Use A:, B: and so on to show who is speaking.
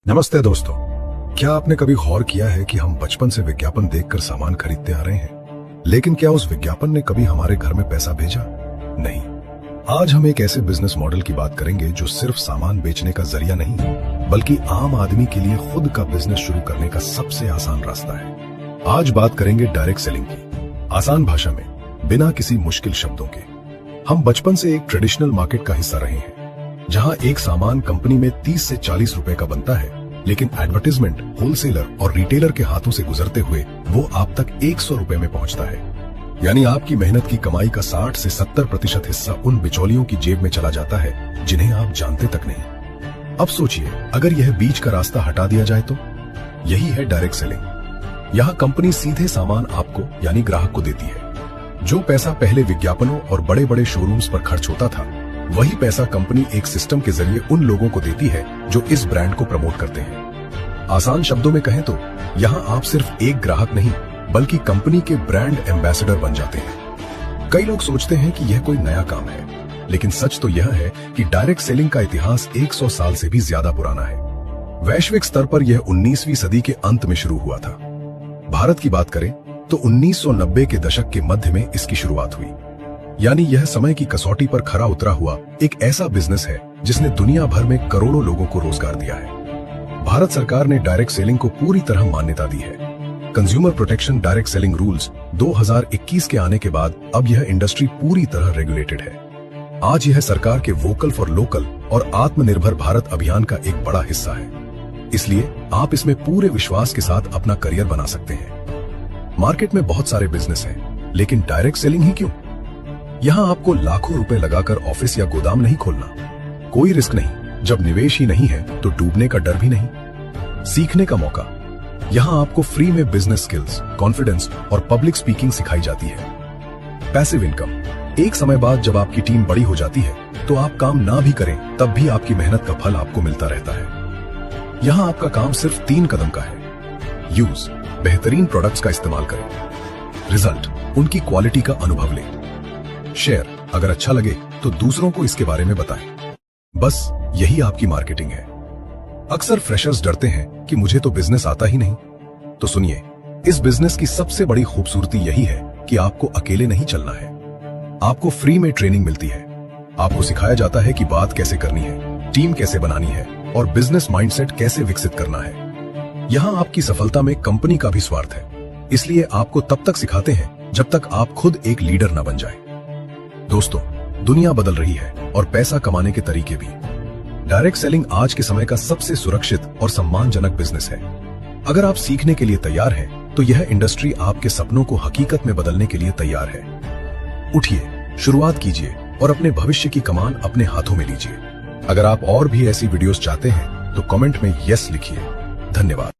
A: नमस्ते दोस्तों, क्या आपने कभी गौर किया है कि हम बचपन से विज्ञापन देखकर सामान खरीदते आ रहे हैं, लेकिन क्या उस विज्ञापन ने कभी हमारे घर में पैसा भेजा? नहीं। आज हम एक ऐसे बिजनेस मॉडल की बात करेंगे जो सिर्फ सामान बेचने का जरिया नहीं, बल्कि आम आदमी के लिए खुद का बिजनेस शुरू करने का सबसे आसान रास्ता है। आज बात करेंगे डायरेक्ट सेलिंग की, आसान भाषा में, बिना किसी मुश्किल शब्दों के। हम बचपन से एक ट्रेडिशनल मार्केट का हिस्सा रहे हैं, जहां एक सामान कंपनी में 30 से 40 रुपए का बनता है, लेकिन एडवर्टाइजमेंट, होलसेलर और रिटेलर के हाथों से गुजरते हुए वो आप तक 100 रुपए में पहुंचता है। यानी आपकी मेहनत की कमाई का 60 से 70% हिस्सा उन बिचौलियों की जेब में चला जाता है जिन्हें आप जानते तक नहीं। अब सोचिए, अगर यह बीच का रास्ता हटा दिया जाए तो? यही है डायरेक्ट सेलिंग। यहाँ कंपनी सीधे सामान आपको यानी ग्राहक को देती है। जो पैसा पहले विज्ञापनों और बड़े बड़े शोरूम्स पर खर्च होता था, वही पैसा कंपनी एक सिस्टम के जरिए उन लोगों को देती है जो इस ब्रांड को प्रमोट करते हैं। आसान शब्दों में कहें तो यहाँ आप सिर्फ एक ग्राहक नहीं, बल्कि कंपनी के ब्रांड एम्बेसडर बन जाते हैं। कई लोग सोचते हैं कि यह कोई नया काम है, लेकिन सच तो यह है कि डायरेक्ट सेलिंग का इतिहास 100 साल से भी ज्यादा पुराना है। वैश्विक स्तर पर यह 19वीं सदी के अंत में शुरू हुआ था। भारत की बात करें तो 1990 के दशक के मध्य में इसकी शुरुआत हुई। यानी यह समय की कसौटी पर खरा उतरा हुआ एक ऐसा बिजनेस है जिसने दुनिया भर में करोड़ों लोगों को रोजगार दिया है। भारत सरकार ने डायरेक्ट सेलिंग को पूरी तरह मान्यता दी है। Consumer protection direct selling rules 2021 के आने के बाद अब यह इंडस्ट्री पूरी तरह रेगुलेटेड है। आज यह सरकार के वोकल फॉर लोकल और आत्मनिर्भर भारत अभियान का एक बड़ा हिस्सा है। इसलिए आप इसमें पूरे विश्वास के साथ अपना करियर बना सकते हैं। मार्केट में बहुत सारे बिजनेस हैं, लेकिन डायरेक्ट सेलिंग ही क्यों? यहाँ आपको लाखों रुपए लगाकर ऑफिस या गोदाम नहीं खोलना, कोई रिस्क नहीं। जब निवेश ही नहीं है तो डूबने का डर भी नहीं। सीखने का मौका, यहाँ आपको फ्री में बिजनेस स्किल्स, कॉन्फिडेंस और पब्लिक स्पीकिंग सिखाई जाती है। पैसिव इनकम, एक समय बाद जब आपकी टीम बड़ी हो जाती है तो आप काम ना भी करें तब भी आपकी मेहनत का फल आपको मिलता रहता है। यहाँ आपका काम सिर्फ 3 कदम का है। यूज, बेहतरीन प्रोडक्ट्स का इस्तेमाल करें। रिजल्ट, उनकी क्वालिटी का अनुभव लें। शेयर, अगर अच्छा लगे तो दूसरों को इसके बारे में बताएं। बस यही आपकी मार्केटिंग है। अक्सर फ्रेशर्स डरते हैं कि मुझे तो बिजनेस आता ही नहीं। तो सुनिए, इस बिजनेस की सबसे बड़ी खूबसूरती यही है कि आपको अकेले नहीं चलना है। आपको फ्री में ट्रेनिंग मिलती है। आपको सिखाया जाता है कि बात कैसे करनी है, टीम कैसे बनानी है और बिजनेस माइंडसेट कैसे विकसित करना है। यहाँ आपकी सफलता में कंपनी का भी स्वार्थ है, इसलिए आपको तब तक सिखाते हैं जब तक आप खुद एक लीडर न बन जाए। दोस्तों, दुनिया बदल रही है और पैसा कमाने के तरीके भी। डायरेक्ट सेलिंग आज के समय का सबसे सुरक्षित और सम्मानजनक बिजनेस है। अगर आप सीखने के लिए तैयार हैं, तो यह इंडस्ट्री आपके सपनों को हकीकत में बदलने के लिए तैयार है। उठिए, शुरुआत कीजिए और अपने भविष्य की कमान अपने हाथों में लीजिए। अगर आप और भी ऐसी वीडियोस चाहते हैं तो कमेंट में यस लिखिए। धन्यवाद।